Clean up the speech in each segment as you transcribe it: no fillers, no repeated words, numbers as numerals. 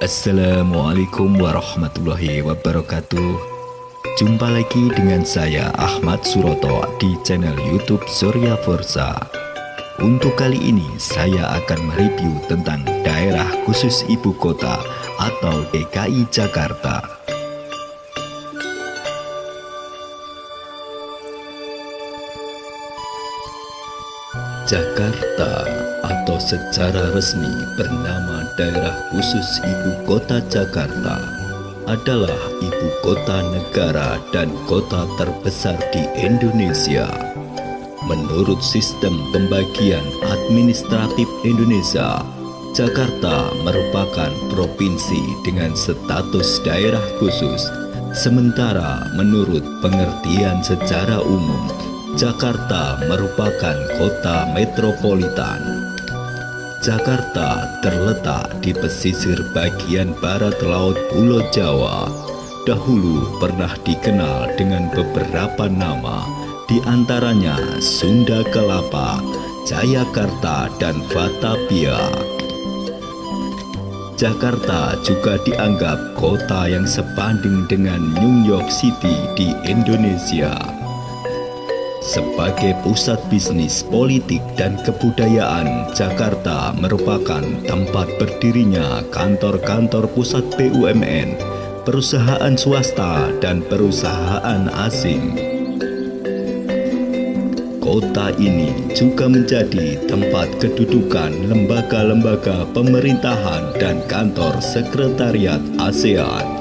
Assalamualaikum warahmatullahi wabarakatuh. Jumpa lagi dengan saya Ahmad Suroto di channel YouTube Surya Forza. Untuk kali ini saya akan mereview tentang daerah khusus ibu kota atau DKI Jakarta. Jakarta atau secara resmi bernama Daerah Khusus Ibu Kota Jakarta adalah ibu kota negara dan kota terbesar di Indonesia. Menurut sistem pembagian administratif Indonesia, Jakarta merupakan provinsi dengan status daerah khusus. Sementara menurut pengertian secara umum, Jakarta merupakan kota metropolitan. Jakarta terletak di pesisir bagian barat Laut Pulau Jawa. Dahulu pernah dikenal dengan beberapa nama, di antaranya Sunda Kelapa, Jayakarta, dan Batavia. Jakarta juga dianggap kota yang sebanding dengan New York City di Indonesia. Sebagai pusat bisnis, politik, dan kebudayaan, Jakarta merupakan tempat berdirinya kantor-kantor pusat BUMN, perusahaan swasta, dan perusahaan asing. Kota ini juga menjadi tempat kedudukan lembaga-lembaga pemerintahan dan kantor sekretariat ASEAN.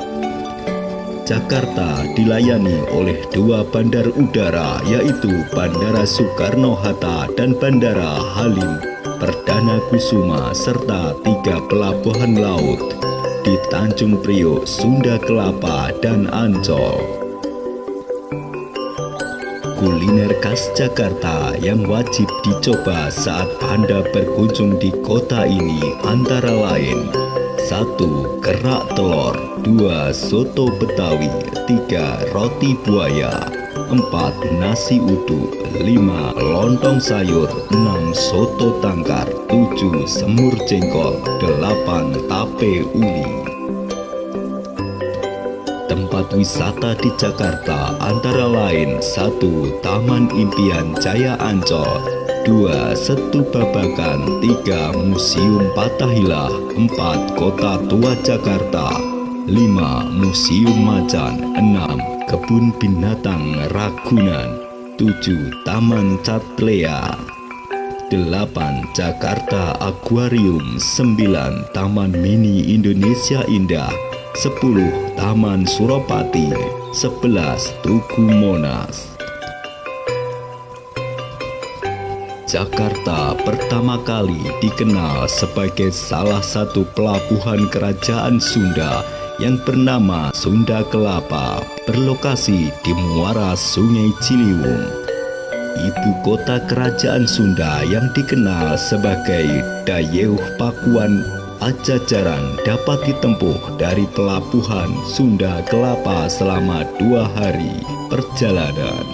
Jakarta dilayani oleh dua bandar udara, yaitu Bandara Soekarno-Hatta dan Bandara Halim Perdana Kusuma, serta 3 pelabuhan laut di Tanjung Priok, Sunda Kelapa, dan Ancol. Kuliner khas Jakarta yang wajib dicoba saat Anda berkunjung di kota ini antara lain: 1. Kerak telur, 2. Soto Betawi, 3. Roti buaya, 4. Nasi uduk, 5. Lontong sayur, 6. Soto tangkar, 7. Semur jengkol, 8. Tape uli. Tempat wisata di Jakarta antara lain: 1. Taman Impian Jaya Ancol, 2. Setu Babakan, 3. Museum Fathahillah, 4. Kota Tua Jakarta, 5. Museum Macan, 6. Kebun Binatang Ragunan, 7. Taman Catlea, 8. Jakarta Aquarium, 9. Taman Mini Indonesia Indah, 10. Taman Suropati, 11. Tugu Monas. Jakarta pertama kali dikenal sebagai salah satu pelabuhan kerajaan Sunda yang bernama Sunda Kelapa, berlokasi di muara Sungai Ciliwung. Ibu kota kerajaan Sunda yang dikenal sebagai Dayeuh Pakuan Pajajaran dapat ditempuh dari pelabuhan Sunda Kelapa selama 2 hari perjalanan.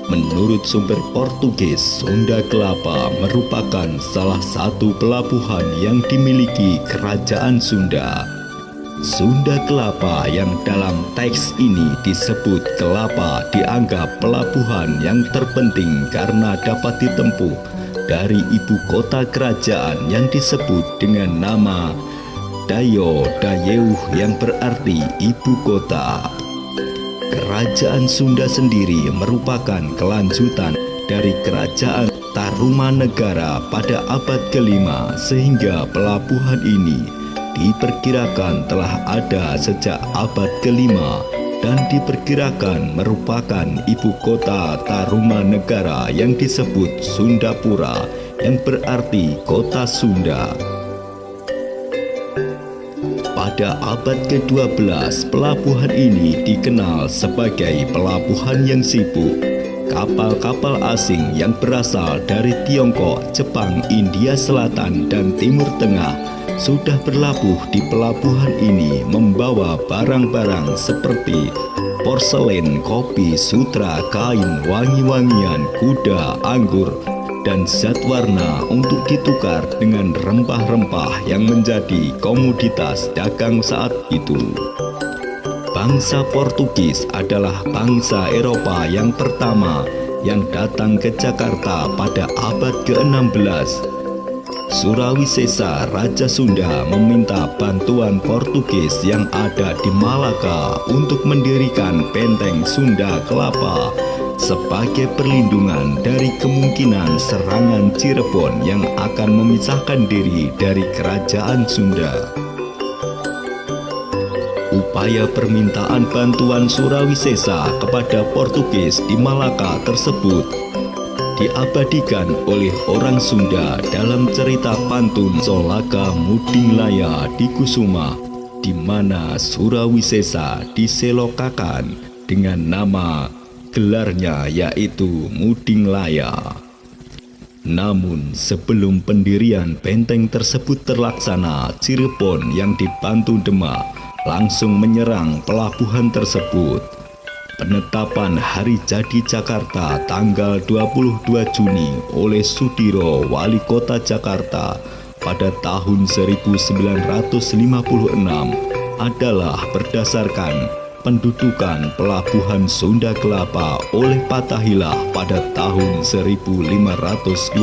Menurut sumber Portugis, Sunda Kelapa merupakan salah satu pelabuhan yang dimiliki Kerajaan Sunda. Sunda Kelapa yang dalam teks ini disebut kelapa dianggap pelabuhan yang terpenting karena dapat ditempuh dari ibu kota kerajaan yang disebut dengan nama Dayeuh yang berarti ibu kota. Kerajaan Sunda sendiri merupakan kelanjutan dari Kerajaan Tarumanegara pada abad ke-5, sehingga pelabuhan ini diperkirakan telah ada sejak abad ke-5 dan diperkirakan merupakan ibu kota Tarumanegara yang disebut Sundapura, yang berarti kota Sunda. Pada abad ke-12, pelabuhan ini dikenal sebagai pelabuhan yang sibuk. Kapal-kapal asing yang berasal dari Tiongkok, Jepang, India Selatan, dan Timur Tengah sudah berlabuh di pelabuhan ini membawa barang-barang seperti porselen, kopi, sutra, kain, wangi-wangian, kuda, anggur, dan zat warna untuk ditukar dengan rempah-rempah yang menjadi komoditas dagang saat itu. Bangsa Portugis adalah bangsa Eropa yang pertama yang datang ke Jakarta pada abad ke-16. Surawisesa Raja Sunda meminta bantuan Portugis yang ada di Malaka untuk mendirikan benteng Sunda Kelapa sebagai perlindungan dari kemungkinan serangan Cirebon yang akan memisahkan diri dari kerajaan Sunda. Upaya permintaan bantuan Surawisesa kepada Portugis di Malaka tersebut diabadikan oleh orang Sunda dalam cerita pantun Solaka Mudinglaya di Kusuma, di mana Surawisesa diselokakan dengan nama gelarnya yaitu Mudinglaya. Namun sebelum pendirian benteng tersebut terlaksana, Cirebon yang dibantu Demak langsung menyerang pelabuhan tersebut. Penetapan hari jadi Jakarta tanggal 22 Juni oleh Sudiro, Wali Kota Jakarta pada tahun 1956 adalah berdasarkan pendudukan pelabuhan Sunda Kelapa oleh Fathahilah pada tahun 1527.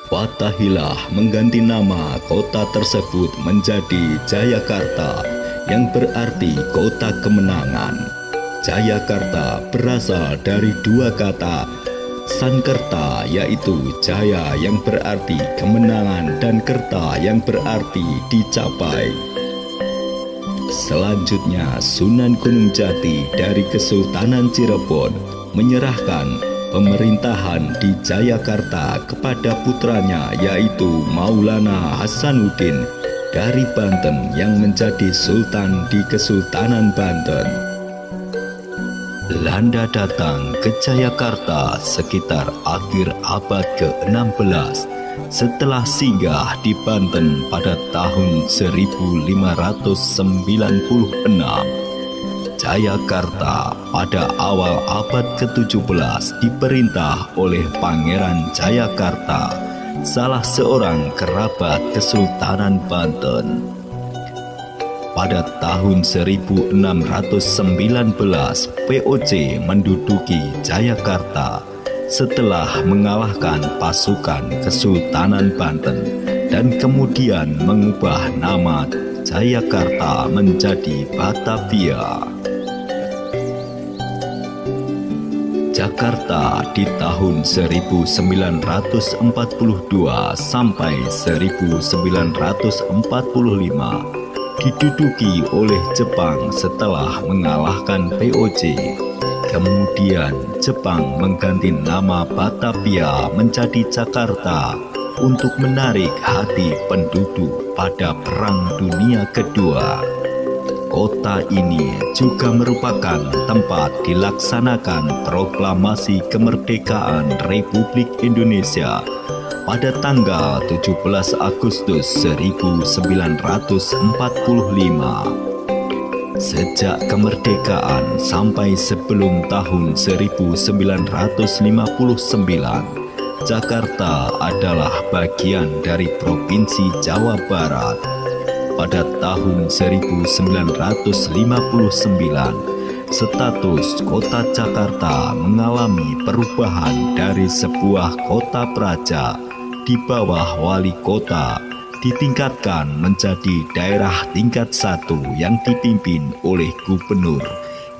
Fathahilah mengganti nama kota tersebut menjadi Jayakarta, yang berarti kota kemenangan. Jayakarta berasal dari dua kata Sankerta, yaitu jaya yang berarti kemenangan dan kerta yang berarti dicapai. Selanjutnya Sunan Gunung Jati dari Kesultanan Cirebon menyerahkan pemerintahan di Jayakarta kepada putranya yaitu Maulana Hasanuddin dari Banten yang menjadi sultan di Kesultanan Banten. Belanda datang ke Jayakarta sekitar akhir abad ke-16 setelah singgah di Banten pada tahun 1596. Jayakarta pada awal abad ke-17 diperintah oleh Pangeran Jayakarta, salah seorang kerabat Kesultanan Banten. Pada tahun 1619, VOC menduduki Jayakarta setelah mengalahkan pasukan Kesultanan Banten dan kemudian mengubah nama Jayakarta menjadi Batavia. Jakarta di tahun 1942 sampai 1945 diduduki oleh Jepang setelah mengalahkan VOC. Kemudian Jepang mengganti nama Batavia menjadi Jakarta untuk menarik hati penduduk pada Perang Dunia Kedua. Kota ini juga merupakan tempat dilaksanakan proklamasi kemerdekaan Republik Indonesia pada tanggal 17 Agustus 1945. Sejak kemerdekaan sampai sebelum tahun 1959, Jakarta adalah bagian dari Provinsi Jawa Barat. Pada tahun 1959, status kota Jakarta mengalami perubahan dari sebuah kota praja di bawah wali kota ditingkatkan menjadi daerah tingkat 1 yang dipimpin oleh gubernur.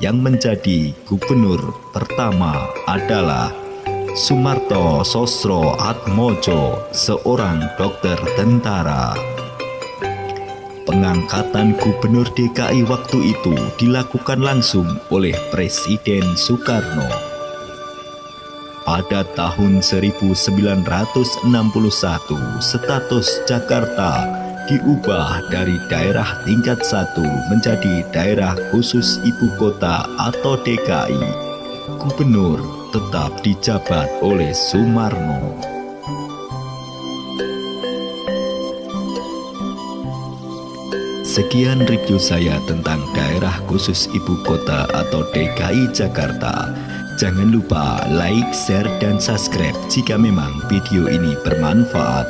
Yang menjadi gubernur pertama adalah Sumarto Sosro Atmojo, seorang dokter tentara. Pengangkatan gubernur DKI waktu itu dilakukan langsung oleh Presiden Soekarno. Pada tahun 1961, status Jakarta diubah dari daerah tingkat 1 menjadi daerah khusus ibu kota atau DKI. Gubernur tetap dijabat oleh Sumarno. Sekian review saya tentang daerah khusus ibu kota atau DKI Jakarta. Jangan lupa like, share, dan subscribe jika memang video ini bermanfaat.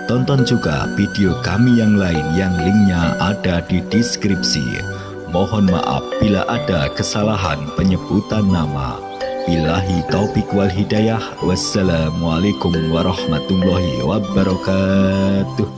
Tonton juga video kami yang lain yang linknya ada di deskripsi. Mohon maaf bila ada kesalahan penyebutan nama. Billahi taufik wal hidayah. Wassalamualaikum warahmatullahi wabarakatuh.